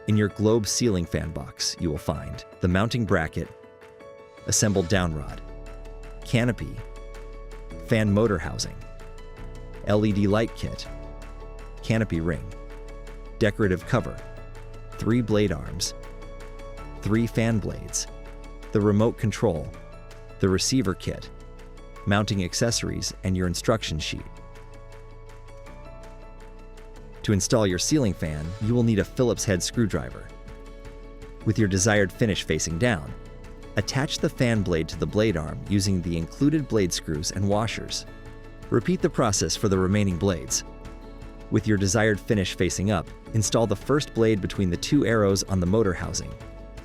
In your Globe ceiling fan box, you will find the mounting bracket, assembled downrod, canopy, fan motor housing, LED light kit, canopy ring, decorative cover, 3 blade arms, 3 fan blades, the remote control, the receiver kit, mounting accessories, and your instruction sheet. To install your ceiling fan, you will need a Phillips head screwdriver. With your desired finish facing down, attach the fan blade to the blade arm using the included blade screws and washers. Repeat the process for the remaining blades. With your desired finish facing up, install the first blade between the 2 arrows on the motor housing.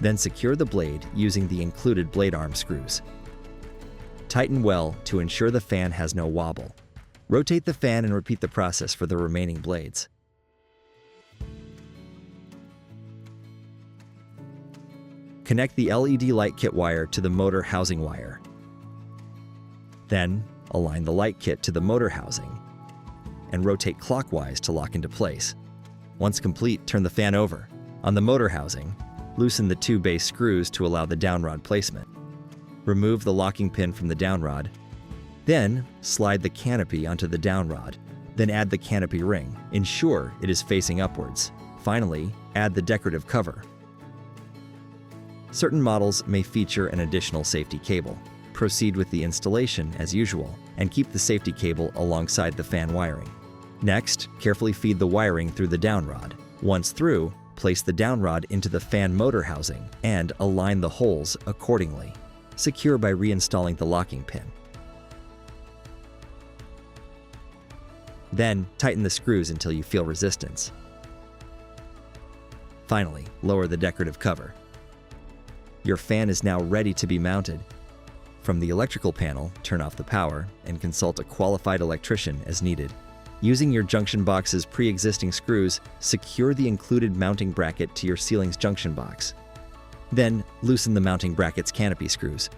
Then secure the blade using the included blade arm screws. Tighten well to ensure the fan has no wobble. Rotate the fan and repeat the process for the remaining blades. Connect the LED light kit wire to the motor housing wire. Then, align the light kit to the motor housing and rotate clockwise to lock into place. Once complete, turn the fan over. On the motor housing, loosen the 2 base screws to allow the downrod placement. Remove the locking pin from the downrod. Then, slide the canopy onto the downrod. Then add the canopy ring. Ensure it is facing upwards. Finally, add the decorative cover. Certain models may feature an additional safety cable. Proceed with the installation as usual and keep the safety cable alongside the fan wiring. Next, carefully feed the wiring through the downrod. Once through, place the downrod into the fan motor housing and align the holes accordingly. Secure by reinstalling the locking pin. Then, tighten the screws until you feel resistance. Finally, lower the decorative cover. Your fan is now ready to be mounted. From the electrical panel, turn off the power and consult a qualified electrician as needed. Using your junction box's pre-existing screws, secure the included mounting bracket to your ceiling's junction box. Then, loosen the mounting bracket's canopy screws.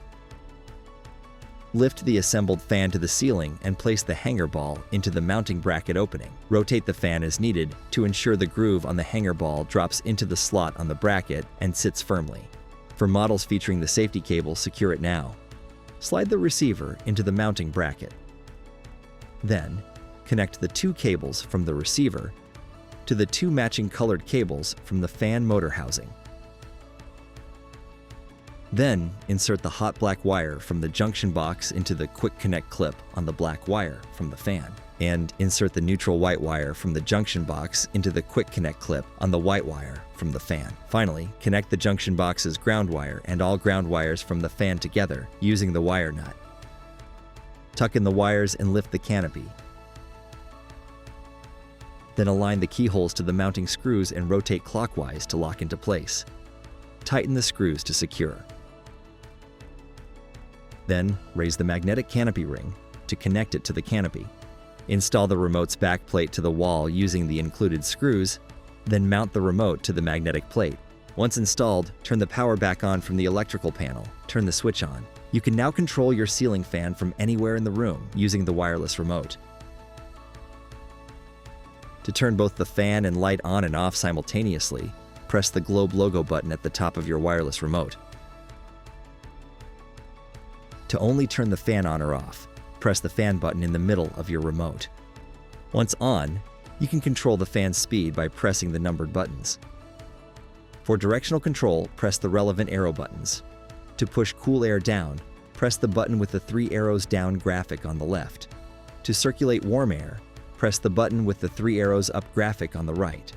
Lift the assembled fan to the ceiling and place the hanger ball into the mounting bracket opening. Rotate the fan as needed to ensure the groove on the hanger ball drops into the slot on the bracket and sits firmly. For models featuring the safety cable, secure it now. Slide the receiver into the mounting bracket. Then, connect the 2 cables from the receiver to the 2 matching colored cables from the fan motor housing. Then, insert the hot black wire from the junction box into the quick connect clip on the black wire from the fan, and insert the neutral white wire from the junction box into the quick connect clip on the white wire from the fan. Finally, connect the junction box's ground wire and all ground wires from the fan together using the wire nut. Tuck in the wires and lift the canopy. Then align the keyholes to the mounting screws and rotate clockwise to lock into place. Tighten the screws to secure. Then, raise the magnetic canopy ring to connect it to the canopy. Install the remote's back plate to the wall using the included screws, then mount the remote to the magnetic plate. Once installed, turn the power back on from the electrical panel. Turn the switch on. You can now control your ceiling fan from anywhere in the room using the wireless remote. To turn both the fan and light on and off simultaneously, press the Globe logo button at the top of your wireless remote. To only turn the fan on or off, press the fan button in the middle of your remote. Once on, you can control the fan's speed by pressing the numbered buttons. For directional control, press the relevant arrow buttons. To push cool air down, press the button with the 3 arrows down graphic on the left. To circulate warm air, press the button with the 3 arrows up graphic on the right.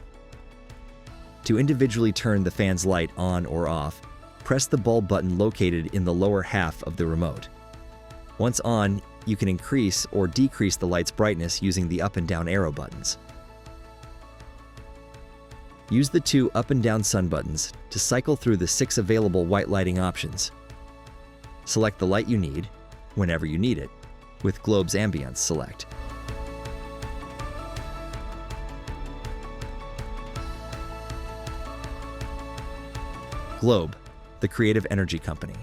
To individually turn the fan's light on or off, press the bulb button located in the lower half of the remote. Once on, you can increase or decrease the light's brightness using the up and down arrow buttons. Use the 2 up and down sun buttons to cycle through the 6 available white lighting options. Select the light you need, whenever you need it, with Globe's Ambience select. Globe, the creative energy company.